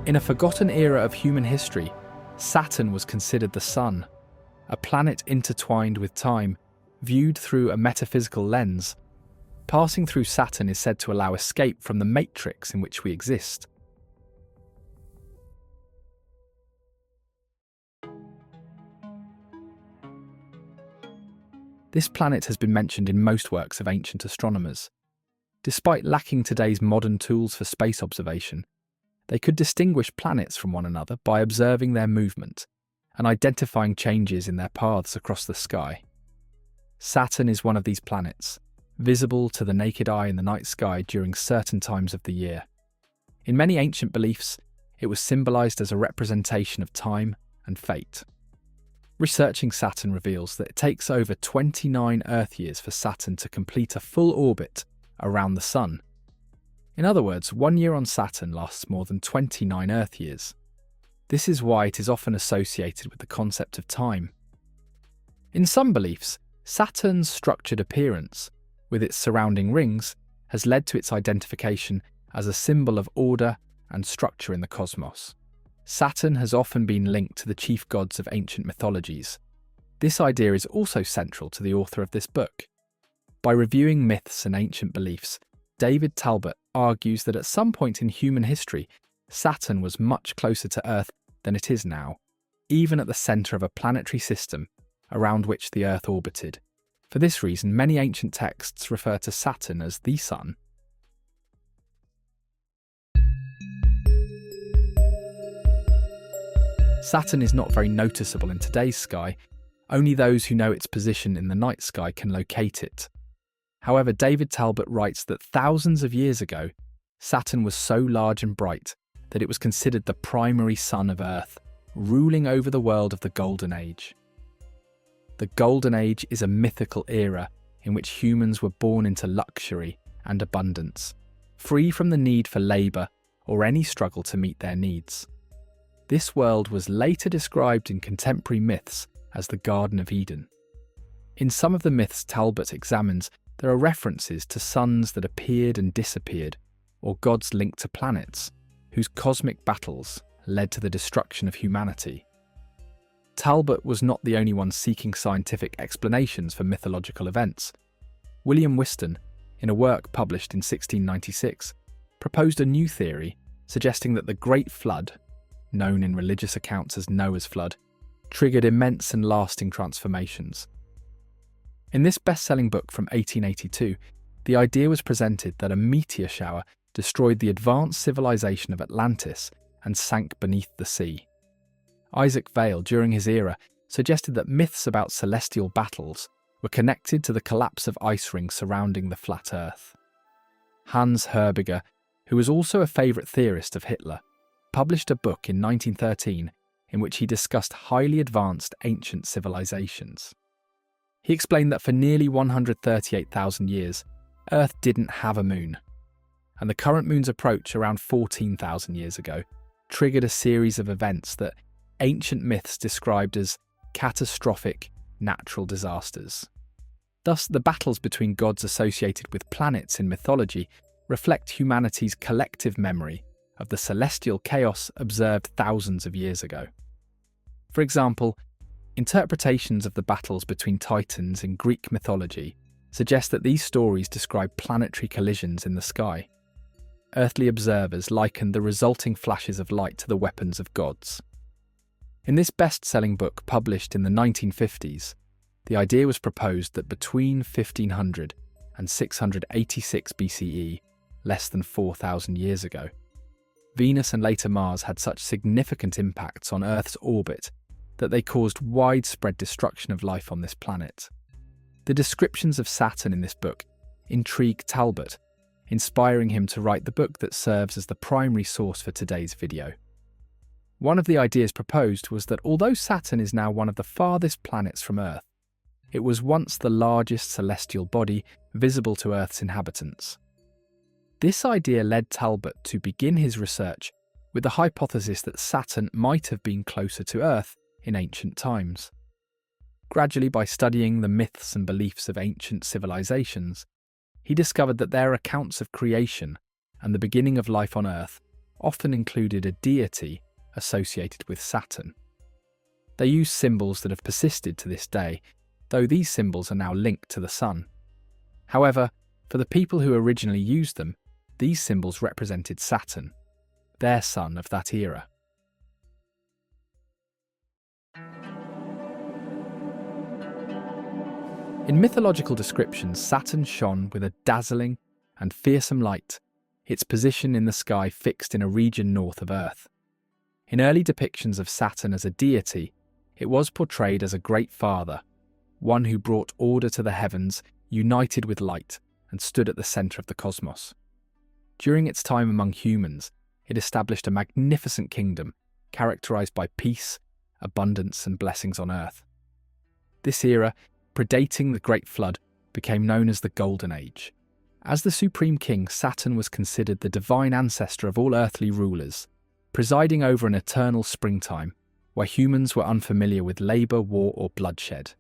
In a forgotten era of human history, Saturn was considered the sun, a planet intertwined with time, viewed through a metaphysical lens. Passing through Saturn is said to allow escape from the matrix in which we exist. This planet has been mentioned in most works of ancient astronomers. Despite lacking today's modern tools for space observation, they could distinguish planets from one another by observing their movement and identifying changes in their paths across the sky. Saturn is one of these planets, visible to the naked eye in the night sky during certain times of the year. In many ancient beliefs, it was symbolized as a representation of time and fate. Researching Saturn reveals that it takes over 29 Earth years for Saturn to complete a full orbit around the Sun. In other words, 1 year on Saturn lasts more than 29 Earth years. This is why it is often associated with the concept of time. In some beliefs, Saturn's structured appearance, with its surrounding rings, has led to its identification as a symbol of order and structure in the cosmos. Saturn has often been linked to the chief gods of ancient mythologies. This idea is also central to the author of this book. By reviewing myths and ancient beliefs, David Talbott argues that at some point in human history, Saturn was much closer to Earth than it is now, even at the centre of a planetary system around which the Earth orbited. For this reason, many ancient texts refer to Saturn as the Sun. Saturn is not very noticeable in today's sky. Only those who know its position in the night sky can locate it. However, David Talbott writes that thousands of years ago, Saturn was so large and bright that it was considered the primary sun of Earth, ruling over the world of the Golden Age. The Golden Age is a mythical era in which humans were born into luxury and abundance, free from the need for labour or any struggle to meet their needs. This world was later described in contemporary myths as the Garden of Eden. In some of the myths Talbott examines, there are references to suns that appeared and disappeared, or gods linked to planets, whose cosmic battles led to the destruction of humanity. Talbott was not the only one seeking scientific explanations for mythological events. William Whiston, in a work published in 1696, proposed a new theory suggesting that the Great Flood, known in religious accounts as Noah's Flood, triggered immense and lasting transformations. In this best-selling book from 1882, the idea was presented that a meteor shower destroyed the advanced civilization of Atlantis and sank beneath the sea. Isaac Vail, during his era, suggested that myths about celestial battles were connected to the collapse of ice rings surrounding the flat Earth. Hans Herbiger, who was also a favourite theorist of Hitler, published a book in 1913 in which he discussed highly advanced ancient civilizations. He explained that for nearly 138,000 years, Earth didn't have a moon, and the current moon's approach around 14,000 years ago triggered a series of events that ancient myths described as catastrophic natural disasters. Thus, the battles between gods associated with planets in mythology reflect humanity's collective memory of the celestial chaos observed thousands of years ago. For example, interpretations of the battles between titans in Greek mythology suggest that these stories describe planetary collisions in the sky. Earthly observers likened the resulting flashes of light to the weapons of gods. In this best-selling book published in the 1950s, the idea was proposed that between 1500 and 686 BCE, less than 4,000 years ago, Venus and later Mars had such significant impacts on Earth's orbit that they caused widespread destruction of life on this planet. The descriptions of Saturn in this book intrigued Talbott, inspiring him to write the book that serves as the primary source for today's video. One of the ideas proposed was that although Saturn is now one of the farthest planets from Earth, it was once the largest celestial body visible to Earth's inhabitants. This idea led Talbott to begin his research with the hypothesis that Saturn might have been closer to Earth in ancient times. Gradually, by studying the myths and beliefs of ancient civilizations, he discovered that their accounts of creation and the beginning of life on Earth often included a deity associated with Saturn. They used symbols that have persisted to this day, though these symbols are now linked to the sun. However, for the people who originally used them, these symbols represented Saturn, their sun of that era. In mythological descriptions, Saturn shone with a dazzling and fearsome light, its position in the sky fixed in a region north of Earth. In early depictions of Saturn as a deity, it was portrayed as a great father, one who brought order to the heavens, united with light, and stood at the centre of the cosmos. During its time among humans, it established a magnificent kingdom characterised by peace, abundance, and blessings on Earth. This era, predating the Great Flood, became known as the Golden Age. As the supreme king, Saturn was considered the divine ancestor of all earthly rulers, presiding over an eternal springtime where humans were unfamiliar with labour, war, or bloodshed.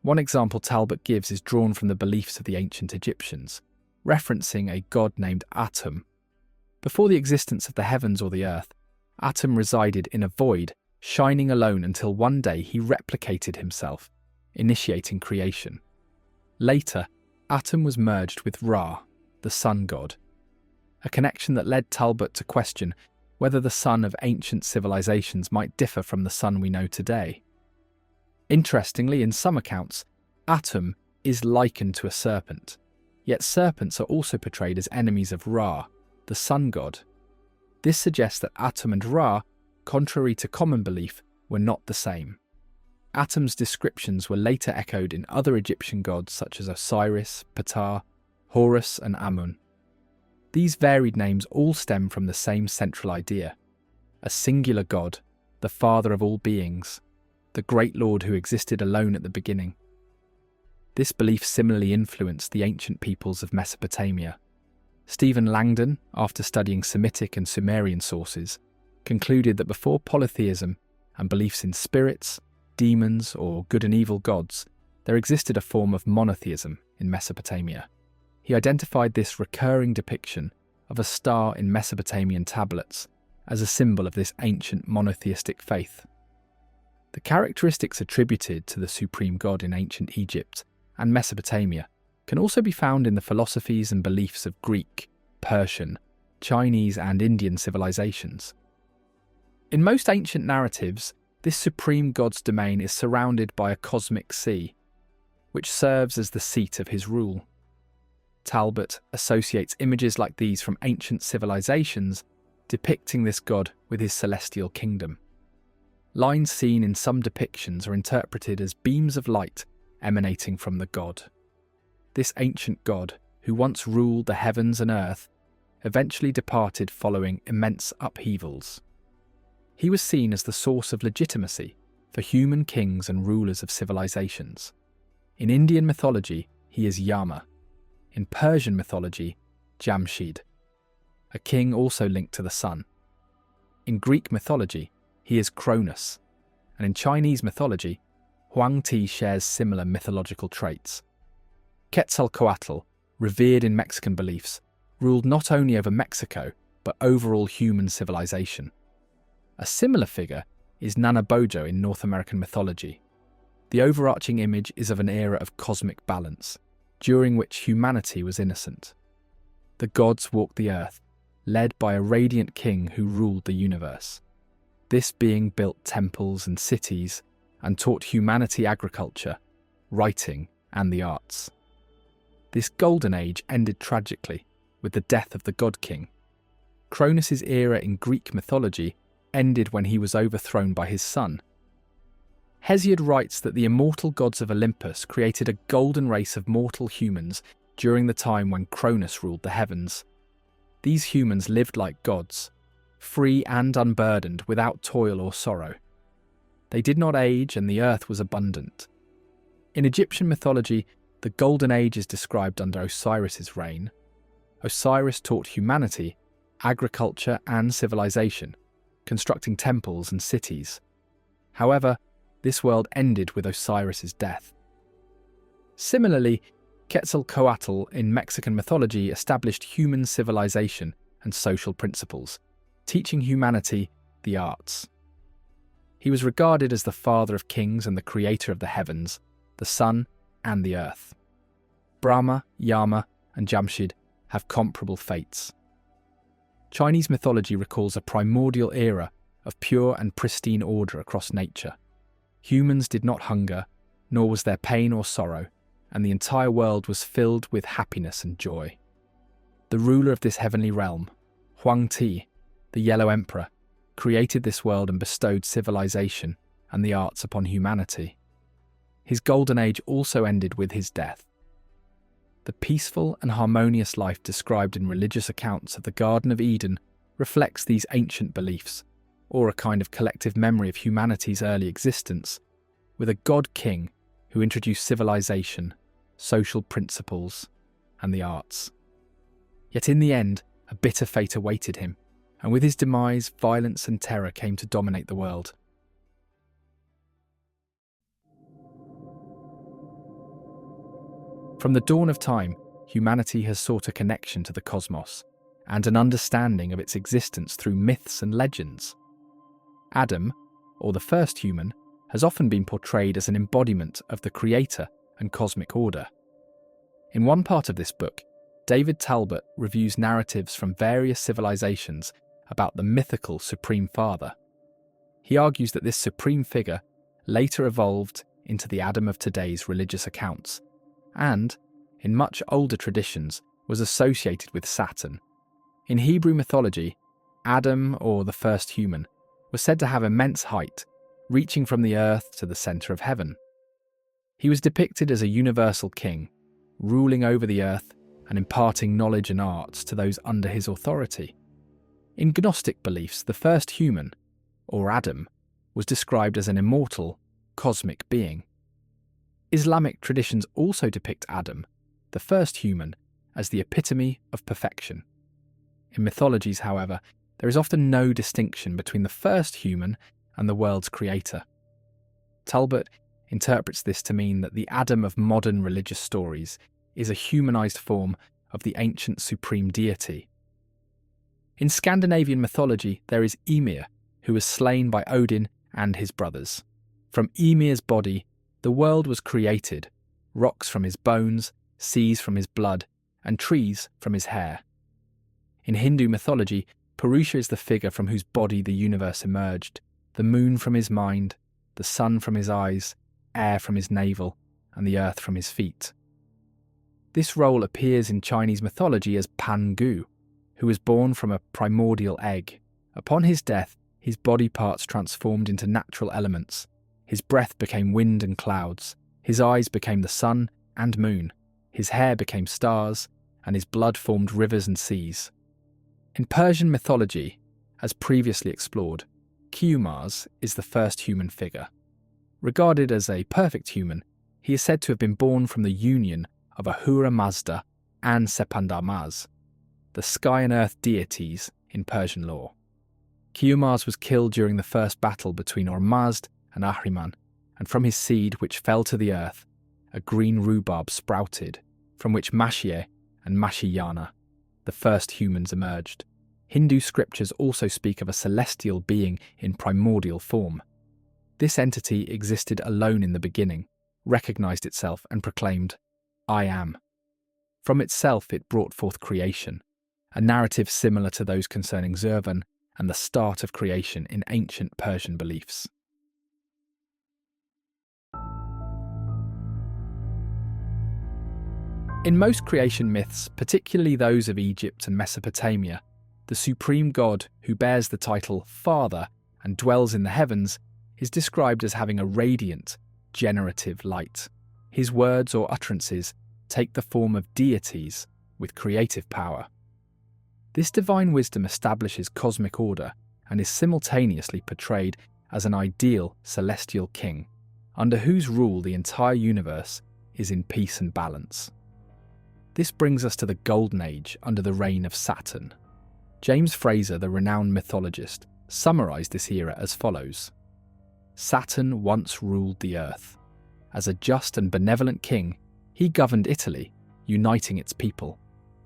One example Talbott gives is drawn from the beliefs of the ancient Egyptians, referencing a god named Atum. Before the existence of the heavens or the earth, Atum resided in a void, shining alone until one day he replicated himself, initiating creation. Later, Atum was merged with Ra, the sun god, a connection that led Talbott to question whether the sun of ancient civilizations might differ from the sun we know today. Interestingly, in some accounts, Atum is likened to a serpent, yet serpents are also portrayed as enemies of Ra, the sun god. This suggests that Atum and Ra, contrary to common belief, were not the same. Atum's descriptions were later echoed in other Egyptian gods such as Osiris, Ptah, Horus, and Amun. These varied names all stem from the same central idea: a singular god, the father of all beings, the great lord who existed alone at the beginning. This belief similarly influenced the ancient peoples of Mesopotamia. Stephen Langdon, after studying Semitic and Sumerian sources, concluded that before polytheism and beliefs in spirits, demons, or good and evil gods, there existed a form of monotheism in Mesopotamia. He identified this recurring depiction of a star in Mesopotamian tablets as a symbol of this ancient monotheistic faith. The characteristics attributed to the supreme god in ancient Egypt and Mesopotamia can also be found in the philosophies and beliefs of Greek, Persian, Chinese, and Indian civilizations. In most ancient narratives, this supreme god's domain is surrounded by a cosmic sea, which serves as the seat of his rule. Talbott associates images like these from ancient civilizations, depicting this god with his celestial kingdom. Lines seen in some depictions are interpreted as beams of light emanating from the god. This ancient god, who once ruled the heavens and earth, eventually departed following immense upheavals. He was seen as the source of legitimacy for human kings and rulers of civilizations. In Indian mythology, he is Yama. In Persian mythology, Jamshid, a king also linked to the sun. In Greek mythology, he is Cronus, and in Chinese mythology, Huangti shares similar mythological traits. Quetzalcoatl, revered in Mexican beliefs, ruled not only over Mexico, but overall human civilization. A similar figure is Nanabojo in North American mythology. The overarching image is of an era of cosmic balance, during which humanity was innocent. The gods walked the earth, led by a radiant king who ruled the universe. This being built temples and cities and taught humanity agriculture, writing, and the arts. This golden age ended tragically with the death of the god king. Cronus' era in Greek mythology ended when he was overthrown by his son. Hesiod writes that the immortal gods of Olympus created a golden race of mortal humans during the time when Cronus ruled the heavens. These humans lived like gods, free and unburdened, without toil or sorrow. They did not age, and the earth was abundant. In Egyptian mythology, the Golden Age is described under Osiris's reign. Osiris taught humanity agriculture and civilization, constructing temples and cities. However, this world ended with Osiris's death. Similarly, Quetzalcoatl in Mexican mythology established human civilization and social principles, teaching humanity the arts. He was regarded as the father of kings and the creator of the heavens, the sun, and the earth. Brahma, Yama, and Jamshid have comparable fates. Chinese mythology recalls a primordial era of pure and pristine order across nature. Humans did not hunger, nor was there pain or sorrow, and the entire world was filled with happiness and joy. The ruler of this heavenly realm, Huang Ti, the Yellow Emperor, created this world and bestowed civilization and the arts upon humanity. His golden age also ended with his death. The peaceful and harmonious life described in religious accounts of the Garden of Eden reflects these ancient beliefs, or a kind of collective memory of humanity's early existence, with a god-king who introduced civilization, social principles, and the arts. Yet in the end, a bitter fate awaited him, and with his demise, violence and terror came to dominate the world. From the dawn of time, humanity has sought a connection to the cosmos and an understanding of its existence through myths and legends. Adam, or the first human, has often been portrayed as an embodiment of the creator and cosmic order. In one part of this book, David Talbott reviews narratives from various civilizations about the mythical Supreme Father. He argues that this supreme figure later evolved into the Adam of today's religious accounts, and, in much older traditions, was associated with Saturn. In Hebrew mythology, Adam, or the first human, was said to have immense height, reaching from the earth to the centre of heaven. He was depicted as a universal king, ruling over the earth and imparting knowledge and arts to those under his authority. In Gnostic beliefs, the first human, or Adam, was described as an immortal, cosmic being. Islamic traditions also depict Adam, the first human, as the epitome of perfection. In mythologies, however, there is often no distinction between the first human and the world's creator. Talbott interprets this to mean that the Adam of modern religious stories is a humanized form of the ancient supreme deity. In Scandinavian mythology, there is Ymir, who was slain by Odin and his brothers. From Ymir's body, the world was created, rocks from his bones, seas from his blood, and trees from his hair. In Hindu mythology, Purusha is the figure from whose body the universe emerged, the moon from his mind, the sun from his eyes, air from his navel, and the earth from his feet. This role appears in Chinese mythology as Pangu, who was born from a primordial egg. Upon his death, his body parts transformed into natural elements. His breath became wind and clouds, his eyes became the sun and moon, his hair became stars, and his blood formed rivers and seas. In Persian mythology, as previously explored, Tiamat is the first human figure. Regarded as a perfect human, he is said to have been born from the union of Ahura Mazda and Sepandar-Maz, the sky and earth deities in Persian lore. Tiamat was killed during the first battle between Ormazd and Ahriman, and from his seed, which fell to the earth, a green rhubarb sprouted, from which Mashie and Mashiyana, the first humans, emerged. Hindu scriptures also speak of a celestial being in primordial form. This entity existed alone in the beginning, recognized itself and proclaimed, "I am." From itself it brought forth creation, a narrative similar to those concerning Zurvan and the start of creation in ancient Persian beliefs. In most creation myths, particularly those of Egypt and Mesopotamia, the supreme god who bears the title Father and dwells in the heavens is described as having a radiant, generative light. His words or utterances take the form of deities with creative power. This divine wisdom establishes cosmic order and is simultaneously portrayed as an ideal celestial king, under whose rule the entire universe is in peace and balance. This brings us to the Golden Age under the reign of Saturn. James Fraser, the renowned mythologist, summarised this era as follows. Saturn once ruled the earth. As a just and benevolent king, he governed Italy, uniting its people.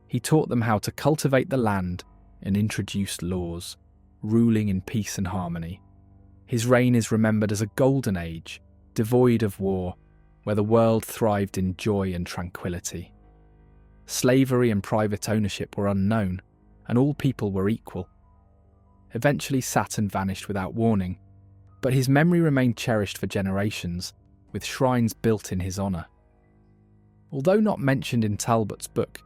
He taught them how to cultivate the land and introduced laws. ruling in peace and harmony. His reign is remembered as a golden age, devoid of war, where the world thrived in joy and tranquility. Slavery and private ownership were unknown, and all people were equal. Eventually, Saturn vanished without warning, but his memory remained cherished for generations, with shrines built in his honour. Although not mentioned in Talbott's book,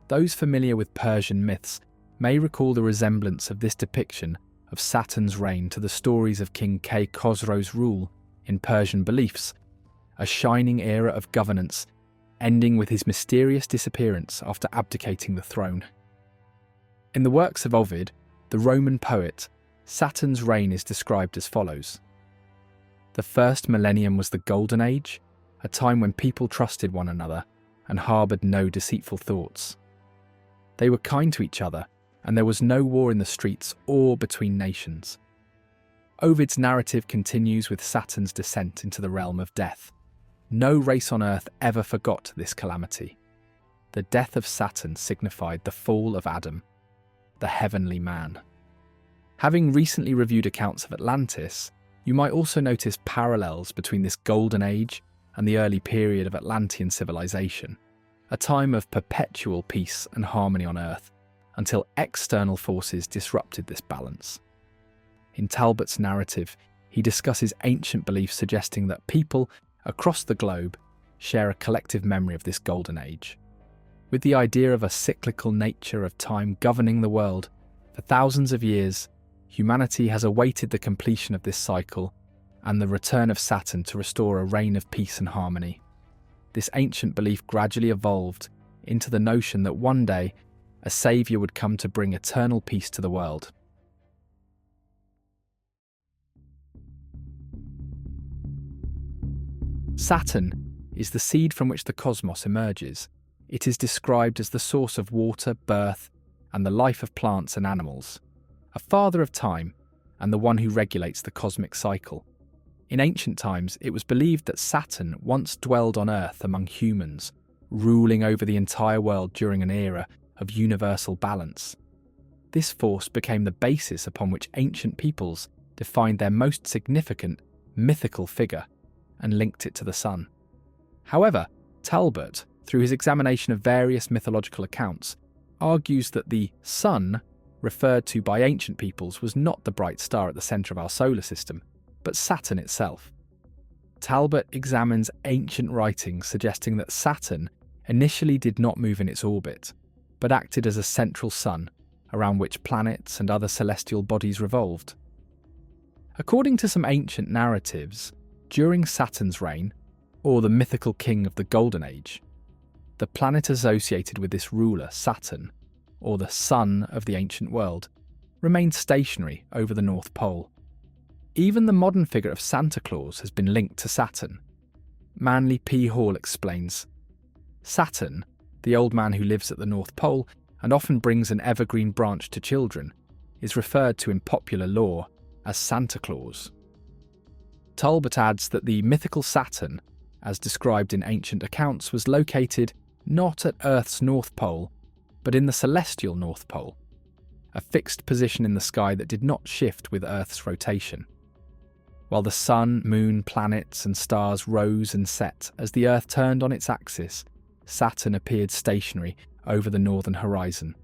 those familiar with Persian myths may recall the resemblance of this depiction of Saturn's reign to the stories of King Khosrow's rule in Persian beliefs, a shining era of governance ending with his mysterious disappearance after abdicating the throne. In the works of Ovid, the Roman poet, Saturn's reign is described as follows. The first millennium was the Golden Age, a time when people trusted one another and harboured no deceitful thoughts. They were kind to each other, and there was no war in the streets or between nations. Ovid's narrative continues with Saturn's descent into the realm of death. No race on Earth ever forgot this calamity. The death of Saturn signified the fall of Adam, the heavenly man. Having recently reviewed accounts of Atlantis, you might also notice parallels between this golden age and the early period of Atlantean civilization, a time of perpetual peace and harmony on Earth, until external forces disrupted this balance. In Talbott's narrative, he discusses ancient beliefs suggesting that people across the globe share a collective memory of this golden age. With the idea of a cyclical nature of time governing the world, for thousands of years, humanity has awaited the completion of this cycle and the return of Saturn to restore a reign of peace and harmony. This ancient belief gradually evolved into the notion that one day a saviour would come to bring eternal peace to the world. Saturn is the seed from which the cosmos emerges. It is described as the source of water, birth, and the life of plants and animals, a father of time, and the one who regulates the cosmic cycle. In ancient times, it was believed that Saturn once dwelled on Earth among humans, ruling over the entire world during an era of universal balance. This force became the basis upon which ancient peoples defined their most significant mythical figure and linked it to the sun. However, Talbott, through his examination of various mythological accounts, argues that the sun referred to by ancient peoples was not the bright star at the centre of our solar system, but Saturn itself. Talbott examines ancient writings suggesting that Saturn initially did not move in its orbit, but acted as a central sun around which planets and other celestial bodies revolved. According to some ancient narratives, during Saturn's reign, or the mythical king of the Golden Age, the planet associated with this ruler, Saturn, or the sun of the ancient world, remained stationary over the North Pole. Even the modern figure of Santa Claus has been linked to Saturn. Manly P. Hall explains, Saturn, the old man who lives at the North Pole and often brings an evergreen branch to children, is referred to in popular lore as Santa Claus. Talbott adds that the mythical Saturn, as described in ancient accounts, was located not at Earth's North Pole, but in the celestial North Pole, a fixed position in the sky that did not shift with Earth's rotation. While the sun, moon, planets and stars rose and set as the Earth turned on its axis, Saturn appeared stationary over the northern horizon.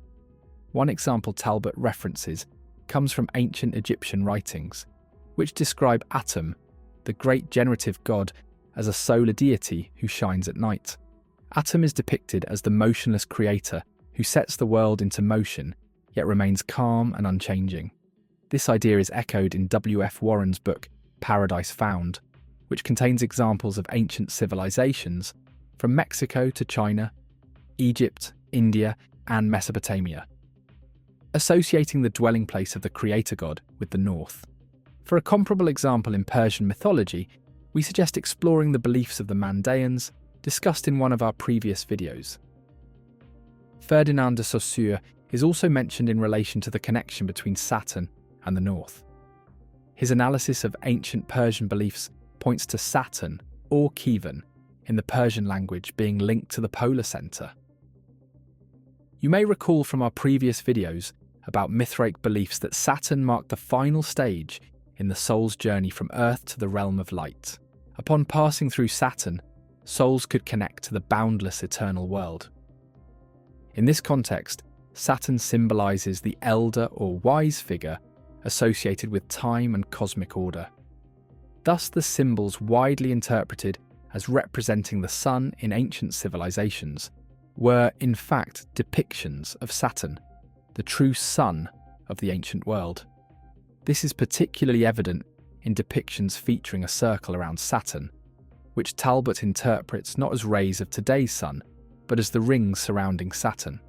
One example Talbott references comes from ancient Egyptian writings, which describe Atum, the great generative god, as a solar deity who shines at night. Atum is depicted as the motionless creator who sets the world into motion, yet remains calm and unchanging. This idea is echoed in W.F. Warren's book, Paradise Found, which contains examples of ancient civilisations from Mexico to China, Egypt, India, and Mesopotamia, associating the dwelling place of the creator god with the north. For a comparable example in Persian mythology, we suggest exploring the beliefs of the Mandaeans discussed in one of our previous videos. Ferdinand de Saussure is also mentioned in relation to the connection between Saturn and the north. His analysis of ancient Persian beliefs points to Saturn, or Kievan, in the Persian language being linked to the polar centre. You may recall from our previous videos about Mithraic beliefs that Saturn marked the final stage in the soul's journey from Earth to the realm of light. Upon passing through Saturn, souls could connect to the boundless eternal world. In this context, Saturn symbolises the elder or wise figure associated with time and cosmic order. Thus, the symbols widely interpreted as representing the sun in ancient civilisations were, in fact, depictions of Saturn, the true sun of the ancient world. This is particularly evident in depictions featuring a circle around Saturn, which Talbott interprets not as rays of today's sun, but as the rings surrounding Saturn.